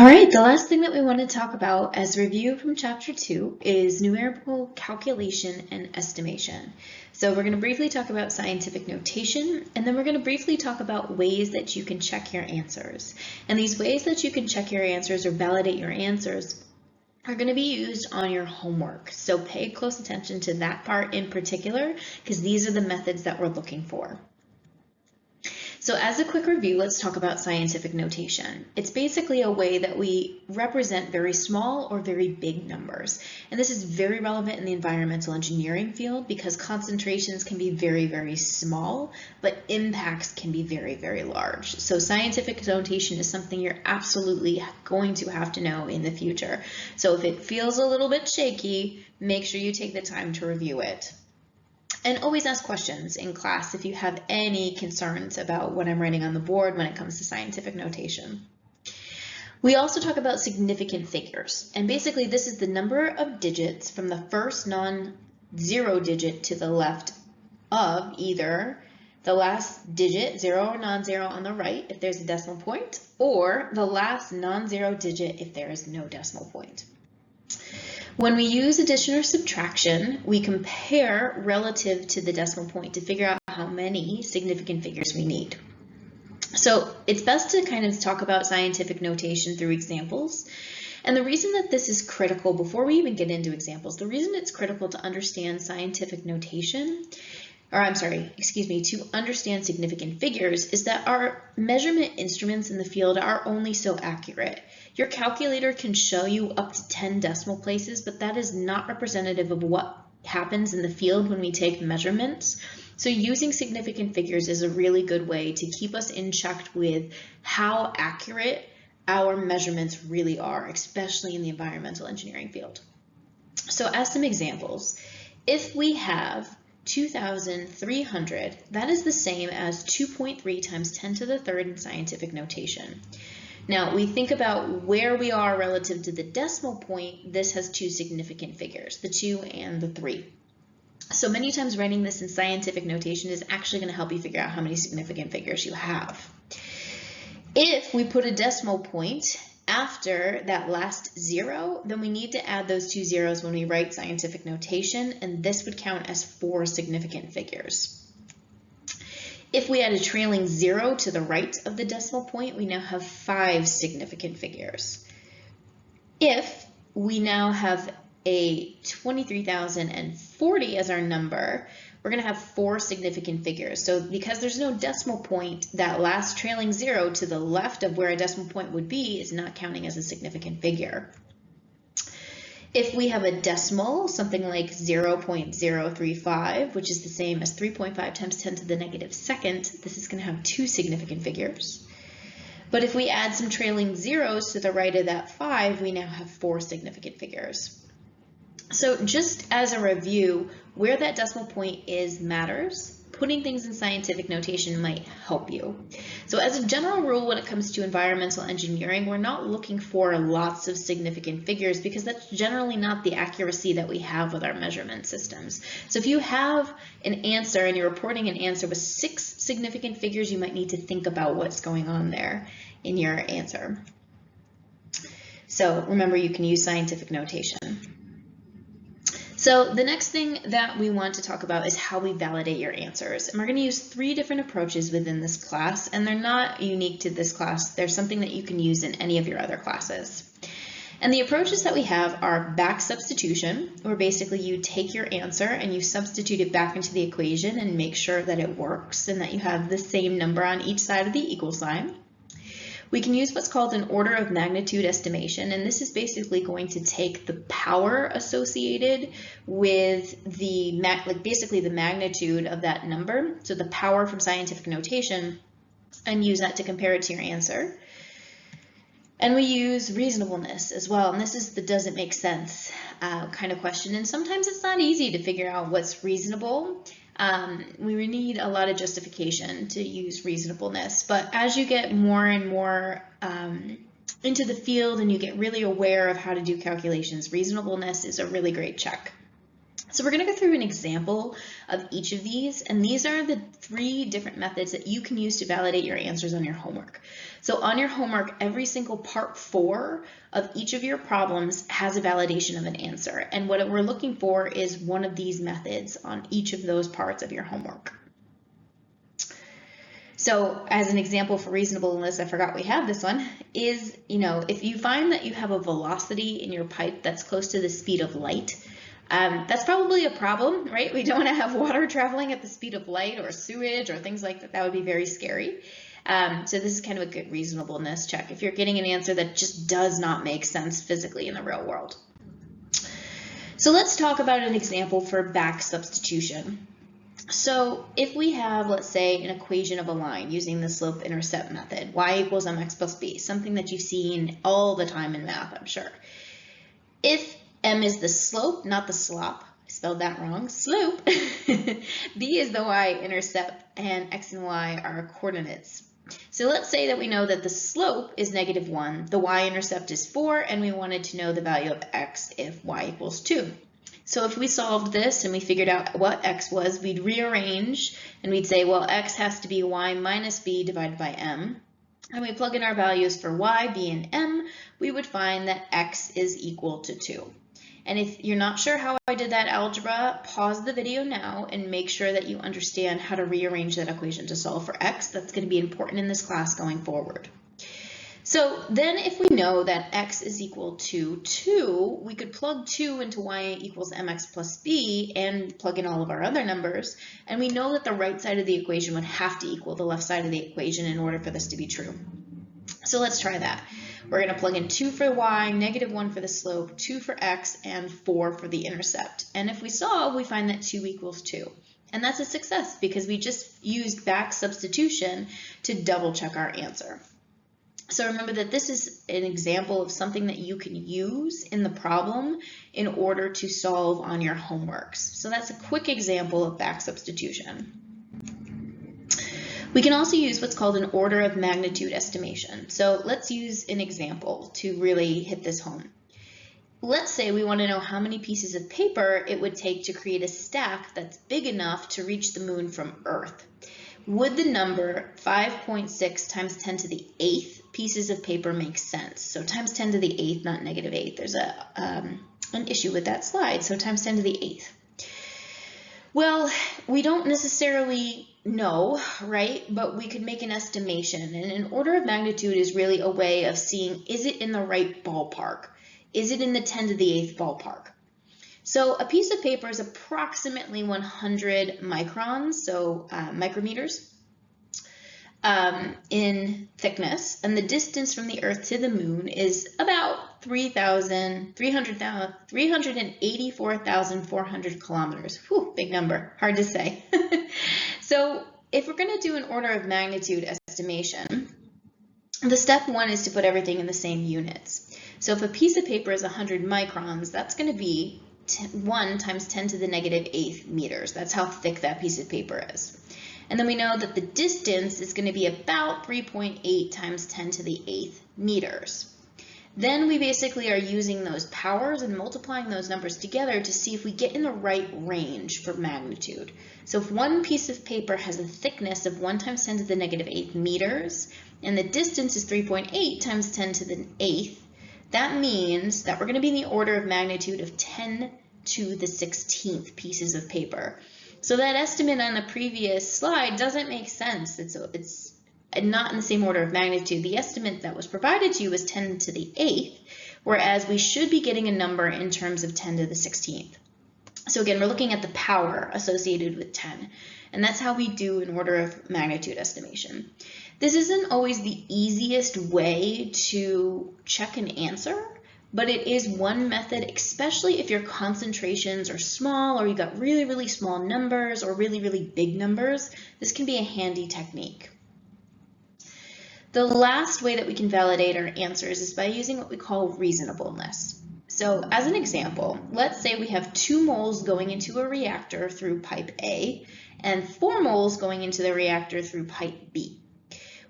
All right, the last thing that we want to talk about as review from chapter 2 is numerical calculation and estimation. So we're going to briefly talk about scientific notation, and then we're going to briefly talk about ways that you can check your answers. And these ways that you can check your answers or validate your answers are going to be used on your homework. So pay close attention to that part in particular, because these are the methods that we're looking for. So as a quick review, let's talk about scientific notation. It's basically a way that we represent very small or very big numbers. And this is very relevant in the environmental engineering field because concentrations can be very, very small, but impacts can be very, very large. So scientific notation is something you're absolutely going to have to know in the future. So if it feels a little bit shaky, make sure you take the time to review it. And always ask questions in class if you have any concerns about what I'm writing on the board when it comes to scientific notation. We also talk about significant figures, and basically this is the number of digits from the first non-zero digit to the left of either the last digit, 0 or non-zero on the right if there's a decimal point, or the last non-zero digit if there is no decimal point. When we use addition or subtraction, we compare relative to the decimal point to figure out how many significant figures we need. So it's best to kind of talk about scientific notation through examples. And the reason that this is critical, before we even get into examples, the reason it's critical to understand scientific notation, to understand significant figures is that our measurement instruments in the field are only so accurate. Your calculator can show you up to 10 decimal places, but that is not representative of what happens in the field when we take measurements. So using significant figures is a really good way to keep us in check with how accurate our measurements really are, especially in the environmental engineering field. So as some examples, if we have 2,300, that is the same as 2.3 times 10 to the third in scientific notation. Now, we think about where we are relative to the decimal point. This has two significant figures, the 2 and the 3. So many times writing this in scientific notation is actually going to help you figure out how many significant figures you have. If we put a decimal point after that last 0, then we need to add those 2 zeros when we write scientific notation, and this would count as 4 significant figures. If we add a trailing 0 to the right of the decimal point, we now have 5 significant figures. If we now have a 23,040 as our number, we're going to have 4 significant figures. So because there's no decimal point, that last trailing 0 to the left of where a decimal point would be is not counting as a significant figure. If we have a decimal, something like 0.035, which is the same as 3.5 times 10 to the negative second, this is going to have 2 significant figures. But if we add some trailing zeros to the right of that 5, we now have 4 significant figures. So just as a review, where that decimal point is matters. Putting things in scientific notation might help you. So as a general rule, when it comes to environmental engineering, we're not looking for lots of significant figures because that's generally not the accuracy that we have with our measurement systems. So if you have an answer and you're reporting an answer with 6 significant figures, you might need to think about what's going on there in your answer. So remember, you can use scientific notation. So the next thing that we want to talk about is how we validate your answers. And we're going to use 3 different approaches within this class, and they're not unique to this class. They're something that you can use in any of your other classes. And the approaches that we have are back substitution, where basically you take your answer and you substitute it back into the equation and make sure that it works and that you have the same number on each side of the equal sign. We can use what's called an order of magnitude estimation, and this is basically going to take the power associated with the basically the magnitude of that number, so the power from scientific notation, and use that to compare it to your answer. And we use reasonableness as well, and this is the does it make sense kind of question, and sometimes it's not easy to figure out what's reasonable. We need a lot of justification to use reasonableness, but as you get more and more into the field and you get really aware of how to do calculations, reasonableness is a really great check. So we're going to go through an example of each of these, and these are the 3 different methods that you can use to validate your answers on your homework. So on your homework, every single part 4 of each of your problems has a validation of an answer, and what we're looking for is one of these methods on each of those parts of your homework. So as an example for reasonableness, I forgot we have this one, is, if you find that you have a velocity in your pipe that's close to the speed of light, that's probably a problem, right? We don't want to have water traveling at the speed of light or sewage or things like that. That would be very scary. So this is kind of a good reasonableness check if you're getting an answer that just does not make sense physically in the real world. So let's talk about an example for back substitution. So if we have, let's say, an equation of a line using the slope-intercept method, y equals mx plus b, something that you've seen all the time in math, I'm sure. If m is the slope, not the slop, I spelled that wrong, slope, b is the y-intercept, and x and y are coordinates. So let's say that we know that the slope is -1, the y-intercept is 4, and we wanted to know the value of x if y equals 2. So if we solved this and we figured out what x was, we'd rearrange and we'd say, well, x has to be y minus b divided by m. And we plug in our values for y, b, and m, we would find that x is equal to 2. And if you're not sure how I did that algebra, pause the video now and make sure that you understand how to rearrange that equation to solve for x. That's going to be important in this class going forward. So then if we know that x is equal to 2, we could plug 2 into y equals mx plus b and plug in all of our other numbers, and we know that the right side of the equation would have to equal the left side of the equation in order for this to be true. So let's try that. We're going to plug in 2 for y, -1 for the slope, 2 for x, and 4 for the intercept. And if we solve, we find that 2 equals 2. And that's a success because we just used back substitution to double check our answer. So remember that this is an example of something that you can use in the problem in order to solve on your homeworks. So that's a quick example of back substitution. We can also use what's called an order of magnitude estimation. So let's use an example to really hit this home. Let's say we want to know how many pieces of paper it would take to create a stack that's big enough to reach the moon from Earth. Would the number 5.6 times 10 to the 8th pieces of paper make sense? So times 10 to the 8th, not -8. There's an issue with that slide, so times 10 to the 8th. Well, we don't necessarily know, right? But we could make an estimation, and an order of magnitude is really a way of seeing, is it in the right ballpark? Is it in the 10 to the 8th ballpark? So a piece of paper is approximately 100 microns, so micrometers, in thickness, and the distance from the Earth to the moon is about 384,400 kilometers. Whew, big number, hard to say. So if we're going to do an order of magnitude estimation, the step 1 is to put everything in the same units. So if a piece of paper is 100 microns, that's going to be 1 times 10 to the -8 meters. That's how thick that piece of paper is. And then we know that the distance is going to be about 3.8 times 10 to the 8th meters. Then we basically are using those powers and multiplying those numbers together to see if we get in the right range for magnitude. So if one piece of paper has a thickness of 1 times 10 to the -8 meters, and the distance is 3.8 times 10 to the 8th, that means that we're going to be in the order of magnitude of 10 to the 16th pieces of paper. So that estimate on the previous slide doesn't make sense. It's not in the same order of magnitude. The estimate that was provided to you was 10 to the 8th, whereas we should be getting a number in terms of 10 to the 16th. So again, we're looking at the power associated with 10, and that's how we do an order of magnitude estimation. This isn't always the easiest way to check an answer, but it is one method, especially if your concentrations are small or you've got really, really small numbers or really, really big numbers. This can be a handy technique. The last way that we can validate our answers is by using what we call reasonableness. So as an example, let's say we have 2 moles going into a reactor through pipe A and 4 moles going into the reactor through pipe B.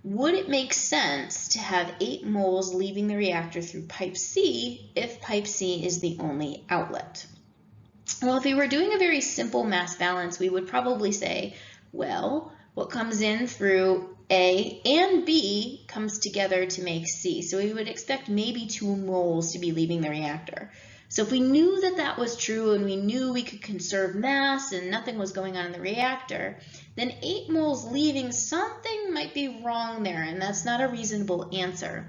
Would it make sense to have 8 moles leaving the reactor through pipe C if pipe C is the only outlet? Well, if we were doing a very simple mass balance, we would probably say, well, what comes in through A and B comes together to make C. So we would expect maybe 2 moles to be leaving the reactor. So if we knew that that was true and we knew we could conserve mass and nothing was going on in the reactor, then 8 moles leaving, something might be wrong there, and that's not a reasonable answer.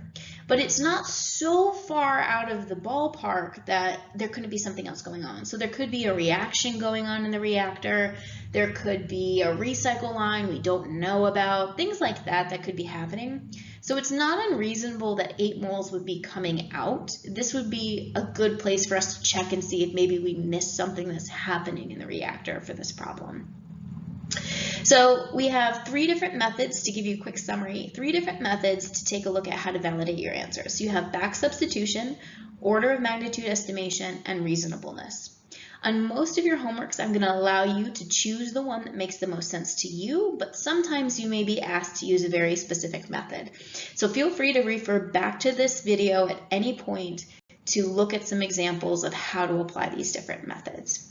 But it's not so far out of the ballpark that there couldn't be something else going on. So there could be a reaction going on in the reactor. There could be a recycle line we don't know about, things like that that could be happening. So it's not unreasonable that 8 moles would be coming out. This would be a good place for us to check and see if maybe we missed something that's happening in the reactor for this problem. So we have 3 different methods to give you a quick summary, 3 different methods to take a look at how to validate your answers. So you have back substitution, order of magnitude estimation, and reasonableness. On most of your homeworks, I'm going to allow you to choose the one that makes the most sense to you, but sometimes you may be asked to use a very specific method. So feel free to refer back to this video at any point to look at some examples of how to apply these different methods.